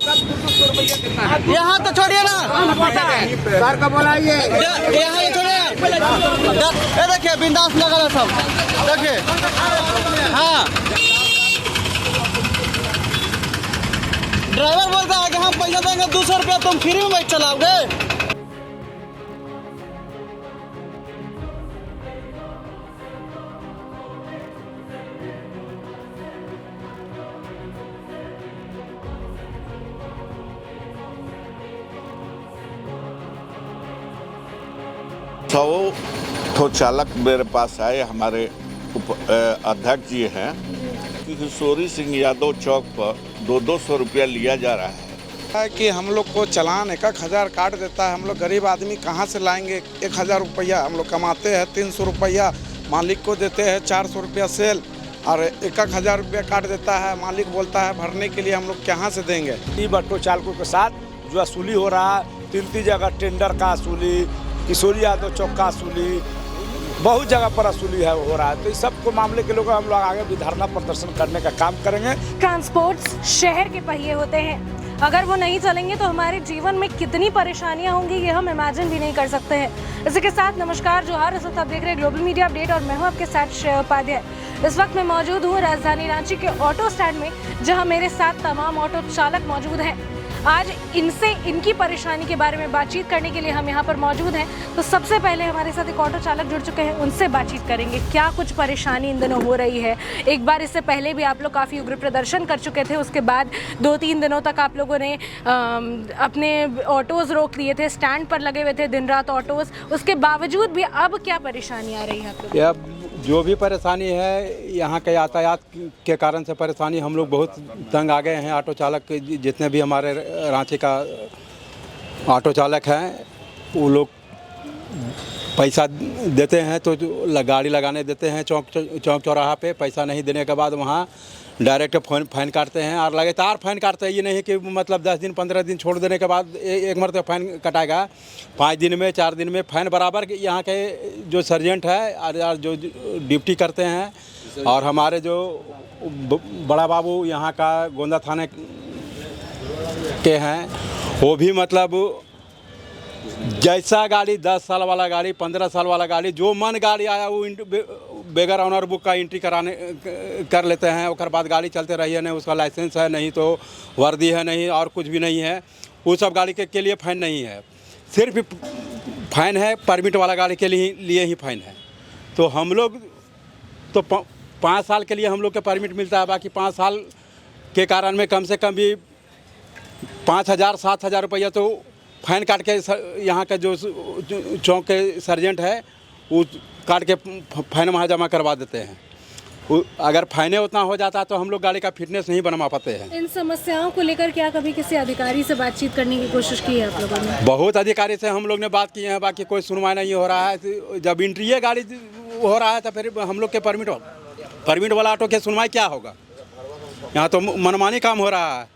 यहाँ तो छोड़िए ना, सर का बोलाइए। यहाँ तो छोड़िए। ये देखिए बिंदास लगा है सब, देखिए। हाँ, ड्राइवर बोलता है कि हम पैसा देंगे 200 रुपया, तुम फ्री में बाइक चलाओगे। तो चालक मेरे पास आए, हमारे अध्यक्ष जी हैं कि किशोरी सिंह यादव चौक पर 200 रुपया लिया जा रहा है कि हम लोग को चालान 1,000 काट देता है। हम लोग गरीब आदमी कहाँ से लाएंगे 1,000 रुपया? हम लोग कमाते हैं 300 रुपया, मालिक को देते हैं 400 रुपया सेल, और 1,000 रुपया काट देता है। मालिक बोलता है भरने के लिए, हम लोग कहाँ से देंगे? ऑटो चालकों के साथ जो वसूली हो रहा है, 3 जगह टेंडर का वसूली, किशोरी यादव चौक का वसूली, बहुत जगह पर वसूली है हो रहा है। तो इस सब को मामले के लोग हम लोग आगे भी धरना प्रदर्शन करने का काम करेंगे। ट्रांसपोर्ट शहर के पहिए होते हैं, अगर वो नहीं चलेंगे तो हमारे जीवन में कितनी परेशानियां होंगी ये हम इमेजिन भी नहीं कर सकते हैं। इसी के साथ नमस्कार, जोहार, इस वक्त आप देख रहे हैं ग्लोबल मीडिया अपडेट और मैं हूं आपके साथ श्रेया उपाध्याय। इस वक्त मैं मौजूद हूं राजधानी रांची के ऑटो स्टैंड में, जहां मेरे साथ तमाम ऑटो चालक मौजूद हैं। आज इनसे इनकी परेशानी के बारे में बातचीत करने के लिए हम यहाँ पर मौजूद हैं। तो सबसे पहले हमारे साथ एक ऑटो चालक जुड़ चुके हैं, उनसे बातचीत करेंगे क्या कुछ परेशानी इन दिनों हो रही है। एक बार इससे पहले भी आप लोग काफ़ी उग्र प्रदर्शन कर चुके थे, उसके बाद 2-3 दिनों तक आप लोगों ने अपने ऑटोज़ रोक दिए थे, स्टैंड पर लगे हुए थे दिन रात ऑटोज़। उसके बावजूद भी अब क्या परेशानी आ रही है आप लोग? जो भी परेशानी है यहाँ के यातायात के कारण से परेशानी, हम लोग बहुत तंग आ गए हैं। ऑटो चालक जितने भी हमारे रांची का ऑटो चालक हैं, वो लोग पैसा देते हैं तो गाड़ी लगाने देते हैं चौक चौराहा पे। पैसा नहीं देने के बाद वहाँ डायरेक्ट फाइन काटते हैं, और लगातार फाइन काटते हैं। ये नहीं कि मतलब 10 दिन 15 दिन छोड़ देने के बाद एक मरतबा फाइन कटाएगा। 5 दिन में 4 दिन में फाइन बराबर। यहाँ के जो सर्जेंट है और जो ड्यूटी करते हैं, और हमारे जो बड़ा बाबू यहाँ का गोंदा थाने के हैं, वो भी मतलब जैसा गाड़ी 10 साल वाला गाड़ी, 15 साल वाला गाड़ी, जो मन गाड़ी आया वो बेगर ऑनर बुक का एंट्री कर लेते हैं। उसके बाद गाड़ी चलते रही है, नहीं उसका लाइसेंस है, नहीं तो वर्दी है, नहीं और कुछ भी नहीं है। वो सब गाड़ी के लिए फ़ाइन नहीं है, सिर्फ फ़ाइन है परमिट वाला गाड़ी के लिए ही फ़ाइन है। तो हम लोग तो 5 साल के लिए हम लोग के परमिट मिलता है, बाकी 5 साल के कारण में कम से कम भी 5,000-7,000 रुपया तो फाइन काट के यहाँ का जो चौक के सर्जेंट है वो काट के फाइन वहाँ जमा करवा देते हैं। अगर फाइने उतना हो जाता तो हम लोग गाड़ी का फिटनेस नहीं बनवा पाते हैं। इन समस्याओं को लेकर क्या कभी किसी अधिकारी से बातचीत करने की कोशिश की है आप लोगों ने? बहुत अधिकारी से हम लोग ने बात की है, बाकी कोई सुनवाई नहीं हो रहा है। जब एंट्री गाड़ी हो रहा है तो फिर हम लोग के परमिट वाला ऑटो के सुनवाई क्या होगा? यहाँ तो मनमानी काम हो रहा है।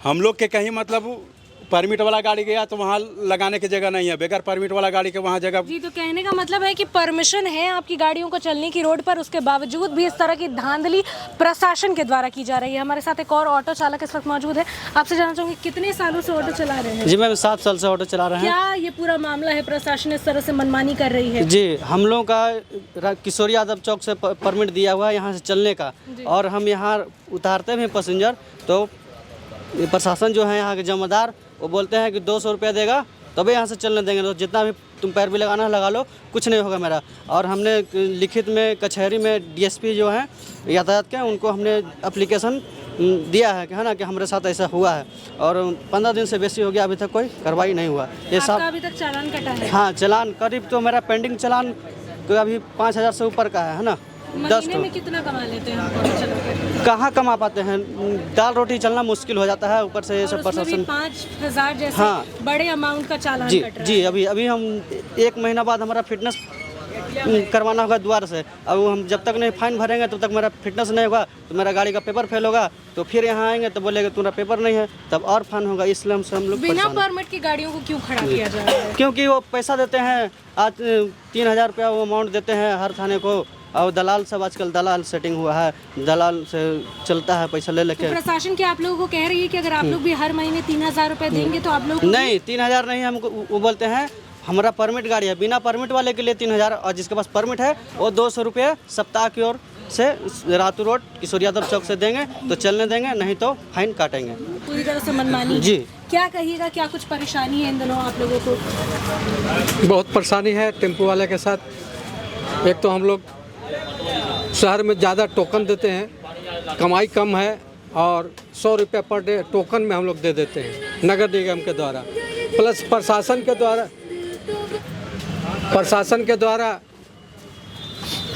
हम लोग के कहीं मतलब परमिट वाला गाड़ी गया तो वहाँ लगाने की जगह नहीं है, बगैर परमिट वाला गाड़ी के वहाँ जगह। जी, तो कहने का मतलब है कि परमिशन है आपकी गाड़ियों को चलने की रोड पर, उसके बावजूद भी इस तरह की धांधली प्रशासन के द्वारा की जा रही है। हमारे साथ एक और ऑटो चालक इस वक्त मौजूद है, आपसे जानना चाहूँगी कितने सालों से ऑटो चला रहे हैं? जी मैम 7 साल से ऑटो चला रहे हैं। क्या ये पूरा मामला है, प्रशासन इस तरह से मनमानी कर रही है? जी, हम लोगों का किशोरी यादव चौक से परमिट दिया हुआ है यहाँ से चलने का, और हम यहाँ उतारते हैं पैसेंजर, तो प्रशासन जो है यहाँ के जमादार, वो बोलते हैं कि 200 रुपया देगा तभी यहाँ से चलने देंगे, तो जितना भी तुम पैर भी लगाना है लगा लो, कुछ नहीं होगा मेरा। और हमने लिखित में कचहरी में डीएसपी जो हैं यातायात के, उनको हमने एप्लीकेशन दिया है कि है ना कि हमारे साथ ऐसा हुआ है, और 15 दिन से बेसी हो गया, अभी तक कोई कार्रवाई नहीं हुआ। ये सब अभी तक चालान कटा है? हाँ, चालान करीब तो मेरा पेंडिंग चालान तो अभी 5,000 से ऊपर का है ना। 10 महीने में कितना कमा लेते हैं ऑटो चालक? कहाँ कमा पाते हैं, दाल रोटी चलना मुश्किल हो जाता है, ऊपर से ये सब प्रशासन 5,000 जैसे हाँ, बड़े अमाउंट का चालान जी कट रहा जी। है। अभी हम 1 महीना बाद हमारा फिटनेस करवाना होगा द्वार से। अब हम जब तक नहीं फाइन भरेंगे तब तक मेरा फिटनेस नहीं होगा, तो मेरा गाड़ी का पेपर फेल होगा, तो फिर यहाँ आएंगे तो बोलेगा तुम्हारा पेपर नहीं है, तब और फाइन होगा। इसलिए हम लोग बिना परमिट की गाड़ियों को क्यों खड़ा किया जा रहा है? क्योंकि वो पैसा देते हैं, आज 3,000 रुपया वो अमाउंट देते हैं हर थाने को, और दलाल सब आजकल दलाल सेटिंग हुआ है, दलाल से चलता है पैसा ले लेके। प्रशासन क्या आप लोगों को कह रही है कि अगर आप लोग भी हर महीने 3,000 रुपए देंगे तो आप लोग नहीं 3,000 नहीं, हमको वो बोलते हैं हमारा परमिट गाड़ी है, बिना परमिट वाले के लिए 3,000 और जिसके पास परमिट है वो 200 रुपये सप्ताह की ओर से रातू रोड किशोर यादव चौक से देंगे तो चलने देंगे, नहीं तो फाइन काटेंगे। पूरी तरह से मनमानी जी। क्या कहिएगा, क्या कुछ परेशानी है इन दिनों आप लोगों को? बहुत परेशानी है टेम्पो वाले के साथ। एक तो हम लोग शहर में ज़्यादा टोकन देते हैं, कमाई कम है और 100 रुपये पर डे टोकन में हम लोग दे देते हैं नगर निगम के द्वारा, प्लस प्रशासन के द्वारा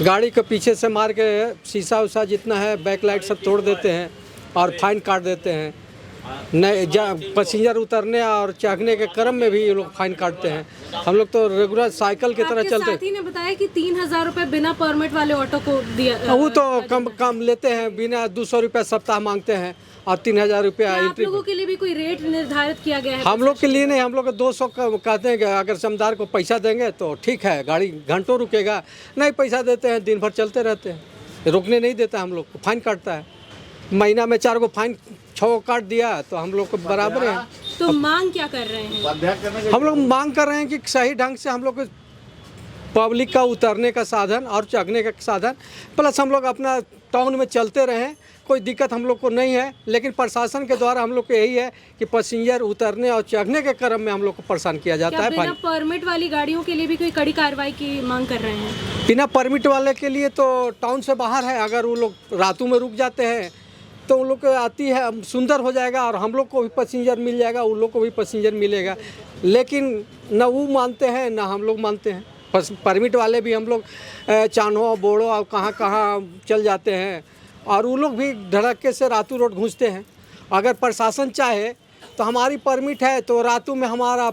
गाड़ी के पीछे से मार के शीशा उसा जितना है बैकलाइट सब तोड़ देते हैं और फाइन काट देते हैं। नए पैसेंजर उतरने और चढ़ने के क्रम में भी ये लोग फाइन काटते हैं। हम लोग तो रेगुलर साइकिल की तरह चलते हैं। साथी ने बताया कि 3,000 रुपए बिना परमिट वाले ऑटो को दिया। वो तो कम लेते हैं, बिना 200 रुपये सप्ताह मांगते हैं और 3,000 रुपया आप लोगों के लिए भी कोई रेट निर्धारित किया गया है? हम लोग के लिए नहीं, हम लोग 200 कहते हैं कि अगर समदार को पैसा देंगे तो ठीक है, गाड़ी घंटों रुकेगा, नहीं पैसा देते हैं दिन भर चलते रहते हैं, रुकने नहीं देता, हम लोग को फाइन काटता है। महीना में 4 को फाइन 6 काट दिया तो हम लोग को बराबर है। तो मांग क्या कर रहे हैं? हम लोग मांग कर रहे हैं कि सही ढंग से हम लोग को पब्लिक का उतरने का साधन और चढ़ने का साधन, प्लस हम लोग अपना टाउन में चलते रहें, कोई दिक्कत हम लोग को नहीं है। लेकिन प्रशासन के द्वारा हम लोग को यही है कि पैसेंजर उतरने और चढ़ने के क्रम में हम लोग को परेशान किया जाता है। बिना परमिट वाली गाड़ियों के लिए भी कोई कड़ी कार्रवाई की मांग कर रहे हैं? बिना परमिट वाले के लिए तो टाउन से बाहर है, अगर वो लोग रातों में रुक जाते हैं तो उन लोग को आती है सुंदर हो जाएगा और हम लोग को भी पैसेंजर मिल जाएगा, उन लोग को भी पैसेंजर मिलेगा। लेकिन न वो मानते हैं न हम लोग मानते हैं। परमिट वाले भी हम लोग चानो बोड़ो और कहाँ चल जाते हैं और वो लोग भी धड़क्के से रातू रोड घुसते हैं। अगर प्रशासन चाहे तो हमारी परमिट है तो रातू में हमारा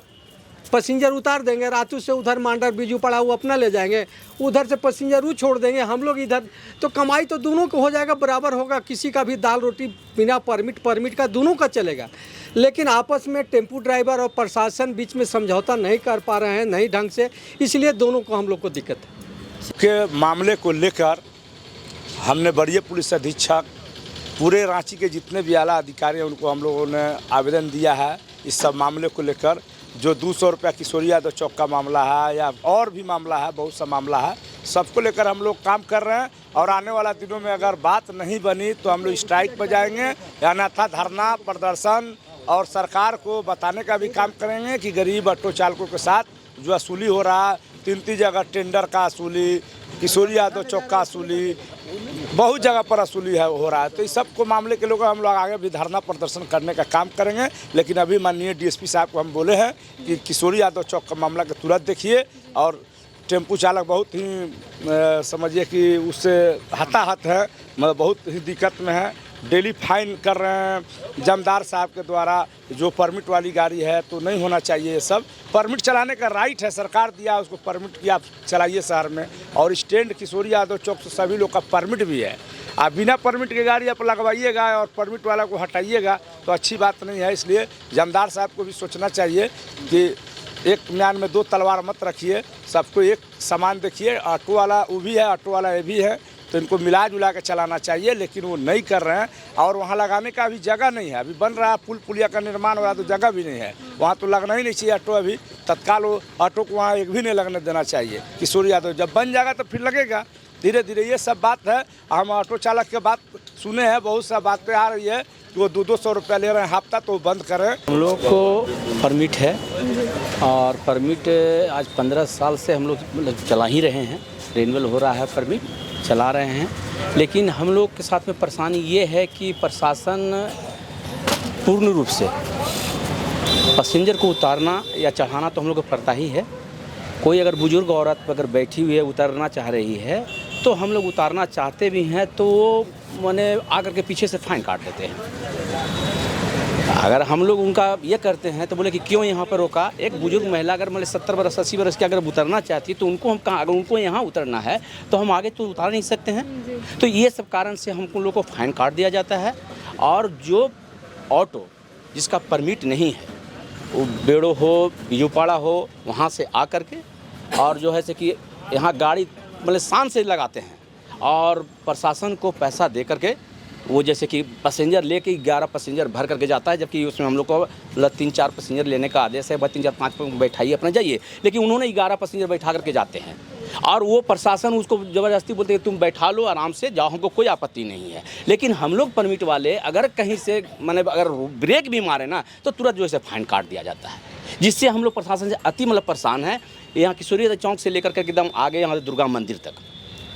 पैसेंजर उतार देंगे, रातू से उधर मांडर बीजू पड़ा वो अपना ले जाएंगे, उधर से पैसेंजर वो छोड़ देंगे, हम लोग इधर, तो कमाई तो दोनों को हो जाएगा, बराबर होगा। किसी का भी दाल रोटी बिना परमिट का दोनों का चलेगा। लेकिन आपस में टेम्पू ड्राइवर और प्रशासन बीच में समझौता नहीं कर पा रहे हैं, नहीं ढंग से, इसलिए दोनों को हम लोग को दिक्कत है। के मामले को लेकर हमने वरीय पुलिस अधीक्षक, पूरे रांची के जितने भी आला अधिकारी हैं उनको हम लोगों ने आवेदन दिया है इस सब मामले को लेकर। जो 200 रुपया किशोर यादव चौक का मामला है या और भी मामला है, बहुत सा मामला है, सबको लेकर हम लोग काम कर रहे हैं। और आने वाला दिनों में अगर बात नहीं बनी तो हम लोग स्ट्राइक पर जाएंगे, अन्यथा धरना प्रदर्शन और सरकार को बताने का भी काम करेंगे कि गरीब ऑटो चालकों के साथ जो वसूली हो रहा है, 3 जगह टेंडर का वसूली, किशोर यादव चौक का वसूली, बहुत जगह पर वसूली है हो रहा है। तो इस सब को मामले के लोग हम लोग आगे भी धरना प्रदर्शन करने का काम करेंगे। लेकिन अभी माननीय डीएसपी साहब को हम बोले हैं कि किशोर यादव चौक का मामला के तुरंत देखिए। और टेम्पू चालक बहुत ही समझिए कि उससे हताहत है, मतलब बहुत ही दिक्कत में है, डेली फाइन कर रहे हैं जमदार साहब के द्वारा। जो परमिट वाली गाड़ी है तो नहीं होना चाहिए ये सब। परमिट चलाने का राइट है, सरकार दिया उसको परमिट की, आप चलाइए शहर में। और स्टैंड किशोर यादव चौक से सभी लोग का परमिट भी है। आप बिना परमिट के गाड़ी आप लगवाइएगा और परमिट वाला को हटाइएगा तो अच्छी बात नहीं है। इसलिए जमदार साहब को भी सोचना चाहिए कि एक म्यान में 2 तलवार मत रखिए, सबको एक समान देखिए। ऑटो वाला वो भी है, ऑटो वाला ये भी है, तो इनको मिला जुला के चलाना चाहिए। लेकिन वो नहीं कर रहे हैं और वहाँ लगाने का अभी जगह नहीं है। अभी बन रहा है पुल पुलिया का निर्माण हो रहा है तो जगह भी नहीं है, वहाँ तो लगना ही नहीं चाहिए ऑटो। अभी तत्काल वो ऑटो को वहाँ एक भी नहीं लगने देना चाहिए। किशोर यादव जब बन जाएगा तो फिर लगेगा धीरे धीरे। ये सब बात है। हम ऑटो चालक के बात सुने हैं, बहुत सा बातें आ रही है कि वो 200 रुपया ले रहे हैं हफ्ता, तो बंद करें। हम लोग को परमिट है और परमिट आज 15 साल से हम लोग चला ही रहे हैं, रिन्यूअल हो रहा है, परमिट चला रहे हैं। लेकिन हम लोग के साथ में परेशानी ये है कि प्रशासन पूर्ण रूप से पैसेंजर को उतारना या चढ़ाना तो हम लोग को पड़ता ही है। कोई अगर बुजुर्ग औरत अगर बैठी हुई है उतरना चाह रही है तो हम लोग उतारना चाहते भी हैं तो वो माने आकर के पीछे से फाइन काट देते हैं। अगर हम लोग उनका ये करते हैं तो बोले कि क्यों यहाँ पर रोका। एक बुजुर्ग महिला अगर मतलब 70 वर्ष 80 वर्ष की अगर उतरना चाहती है तो उनको हम कहाँ, अगर उनको यहाँ उतरना है तो हम आगे तो उतार नहीं सकते हैं। तो ये सब कारण से हमको लोगों को फाइन काट दिया जाता है। और जो ऑटो जिसका परमिट नहीं है, वो बेड़ो हो, बिजुपाड़ा हो, वहाँ से आ कर के और जो है से कि यहाँ गाड़ी मतलब शान से लगाते हैं और प्रशासन को पैसा दे करके वो जैसे कि पैसेंजर लेके 11 पैसेंजर भर करके जाता है, जबकि उसमें हम लोग को 3-4 पैसेंजर लेने का आदेश है, 3-4-5 बैठाइए अपना जाइए, लेकिन उन्होंने 11 पैसेंजर बैठा करके जाते हैं और वो प्रशासन उसको ज़बरदस्ती बोलते हैं तुम बैठा लो आराम से जाओ, हमको कोई आपत्ति नहीं है। लेकिन हम लोग परमिट वाले अगर कहीं से अगर ब्रेक भी मारे ना तो तुरंत जो है फाइन काट दिया जाता है, जिससे हम लोग प्रशासन से अति परेशान हैं। यहाँ किशोरी चौक से लेकर के एकदम आगे यहाँ दुर्गा मंदिर तक,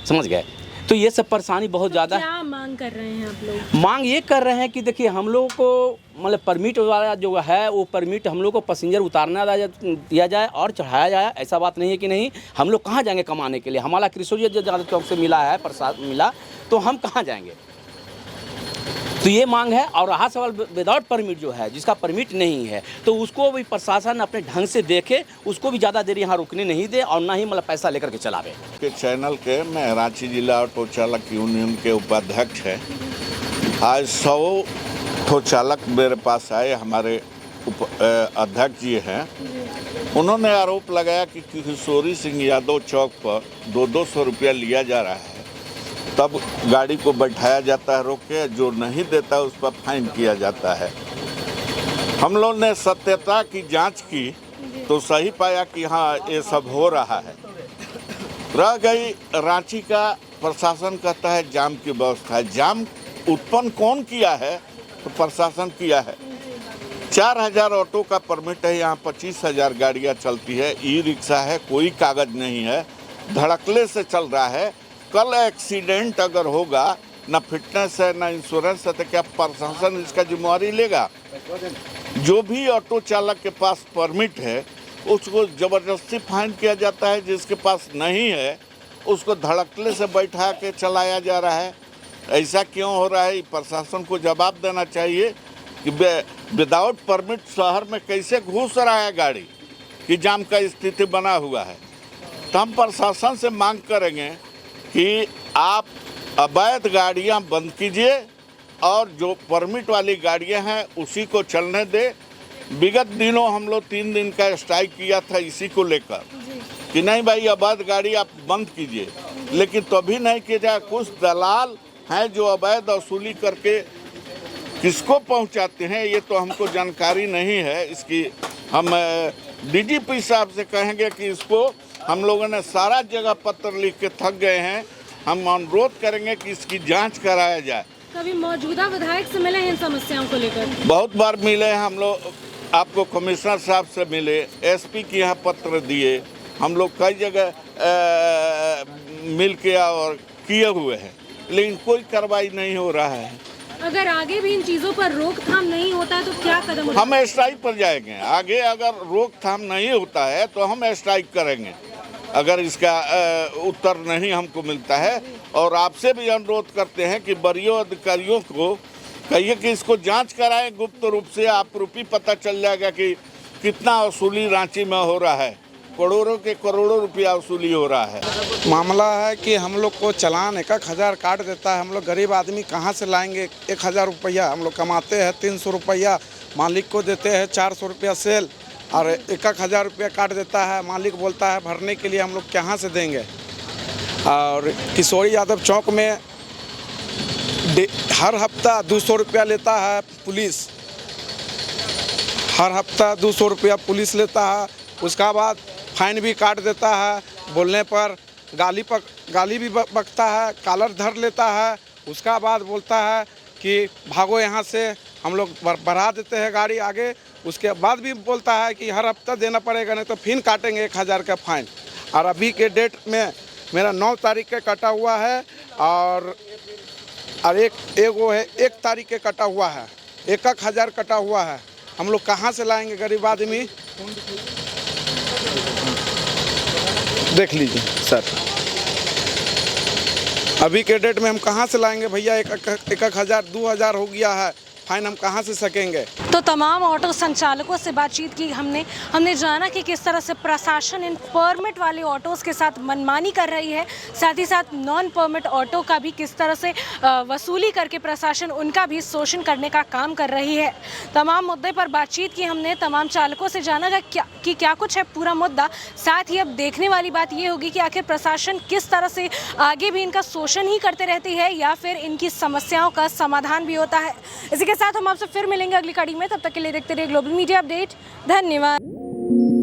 समझ गए। तो ये सब परेशानी बहुत ज़्यादा है। क्या मांग कर रहे हैं आप लोग? मांग ये कर रहे हैं कि देखिए हम लोग को परमिट वाला जो है वो परमिट हम लोग को पैसेंजर उतारना दिया जाए और चढ़ाया जाए। ऐसा बात नहीं है कि नहीं, हम लोग कहाँ जाएंगे कमाने के लिए? हमारा किशोरी यादव चौक से मिला है प्रसाद मिला तो हम कहाँ जाएंगे? तो ये मांग है। और रहा सवाल विदाउट परमिट जो है, जिसका परमिट नहीं है, तो उसको भी प्रशासन अपने ढंग से देखे, उसको भी ज़्यादा देर यहाँ रुकने नहीं दे और ना ही पैसा लेकर के चलावे। के चैनल के मैं रांची जिला ऑटो चालक यूनियन के उपाध्यक्ष है। आज 100 ऑटो चालक मेरे पास आए, हमारे अध्यक्ष जी हैं। उन्होंने आरोप लगाया कि किशोरी सिंह यादव चौक पर 200 रुपया लिया जा रहा है, तब गाड़ी को बैठाया जाता है रोक के, जो नहीं देता है उस पर फाइन किया जाता है। हम लोग ने सत्यता की जांच की तो सही पाया कि हाँ ये सब हो रहा है। रह गई रांची का प्रशासन कहता है जाम की व्यवस्था है। जाम उत्पन्न कौन किया है? तो प्रशासन किया है। 4000 ऑटो का परमिट है, यहाँ 25,000 गाड़ियाँ चलती है, ई रिक्शा है, कोई कागज नहीं है, धड़कले से चल रहा है। कल एक्सीडेंट अगर होगा, ना फिटनेस है ना इंश्योरेंस है, तो क्या प्रशासन इसका जिम्मेवारी लेगा? जो भी ऑटो चालक के पास परमिट है उसको ज़बरदस्ती फाइन किया जाता है, जिसके पास नहीं है उसको धड़कले से बैठा के चलाया जा रहा है। ऐसा क्यों हो रहा है? प्रशासन को जवाब देना चाहिए कि विदाउट परमिट शहर में कैसे घुस रहा है गाड़ी, कि जाम का स्थिति बना हुआ है। तो हम प्रशासन से मांग करेंगे कि आप अवैध गाड़ियां बंद कीजिए और जो परमिट वाली गाड़ियां हैं उसी को चलने दे। विगत दिनों हम लोग 3 दिन का स्ट्राइक किया था इसी को लेकर कि नहीं भाई अवैध गाड़ी आप बंद कीजिए, लेकिन तभी नहीं किया जाए। कुछ दलाल हैं जो अवैध वसूली करके किसको पहुंचाते हैं ये तो हमको जानकारी नहीं है। इसकी हम डीजीपी साहब से कहेंगे कि इसको हम लोगों ने सारा जगह पत्र लिख के थक गए हैं, हम अनुरोध करेंगे कि इसकी जांच कराया जाए। कभी मौजूदा विधायक से मिले हैं इन समस्याओं को लेकर? बहुत बार मिले हैं हम लोग, आपको कमिश्नर साहब से मिले, एसपी के यहाँ पत्र दिए, हम लोग कई जगह मिल के और किए हुए हैं, लेकिन कोई कार्रवाई नहीं हो रहा है। अगर आगे भी इन चीज़ों पर रोकथाम नहीं होता है तो क्या कदम उठाएंगे? हम स्ट्राइक पर जाएंगे। आगे अगर रोकथाम नहीं होता है तो हम स्ट्राइक करेंगे, अगर इसका उत्तर नहीं हमको मिलता है। और आपसे भी अनुरोध करते हैं कि वरीय अधिकारियों को कहिए कि इसको जांच कराएं गुप्त रूप से, आप रूपी पता चल जाएगा कि कितना वसूली रांची में हो रहा है। करोड़ों के करोड़ों रुपया वसूली हो रहा है। मामला है कि हम लोग को चालान 1,000 काट देता है। हम लोग गरीब आदमी कहाँ से लाएंगे 1,000 रुपया? हम लोग कमाते हैं 300 रुपया, मालिक को देते हैं 400 रुपया सेल, और 1,000 रुपया काट देता है। मालिक बोलता है भरने के लिए, हम लोग कहाँ से देंगे? और किशोरी यादव चौक में हर हफ्ता 200 रुपया लेता है पुलिस, हर हफ्ता 200 रुपया पुलिस लेता है। उसका बाद फाइन भी काट देता है, बोलने पर गाली भी बकता है, कॉलर धर लेता है। उसका बाद बोलता है कि भागो यहाँ से, हम लोग बढ़ा देते हैं गाड़ी आगे। उसके बाद भी बोलता है कि हर हफ्ता देना पड़ेगा, नहीं तो फिर काटेंगे 1,000 का फाइन। और अभी के डेट में मेरा 9 तारीख के कटा हुआ है और एक वो है 1 तारीख के कटा हुआ है, 1,000 कटा हुआ है। हम लोग कहाँ से लाएंगे गरीब आदमी? देख लीजिए सर, अभी के डेट में हम कहाँ से लाएंगे भैया? 1,000 2,000 हो गया है फाइन हम कहाँ से सकेंगे। तो तमाम ऑटो संचालकों से बातचीत की हमने जाना कि किस तरह से प्रशासन इन परमिट वाले ऑटोज़ के साथ मनमानी कर रही है, साथ ही साथ नॉन परमिट ऑटो का भी किस तरह से वसूली करके प्रशासन उनका भी शोषण करने का काम कर रही है। तमाम मुद्दे पर बातचीत की हमने, तमाम चालकों से जाना कि क्या कुछ है पूरा मुद्दा। साथ ही अब देखने वाली बात ये होगी कि आखिर प्रशासन किस तरह से आगे भी इनका शोषण ही करते रहती है या फिर इनकी समस्याओं का समाधान भी होता है। इसी के साथ हम आपसे फिर मिलेंगे अगली कड़ी में, तब तक के लिए देखते रहिए ग्लोबल मीडिया अपडेट। धन्यवाद।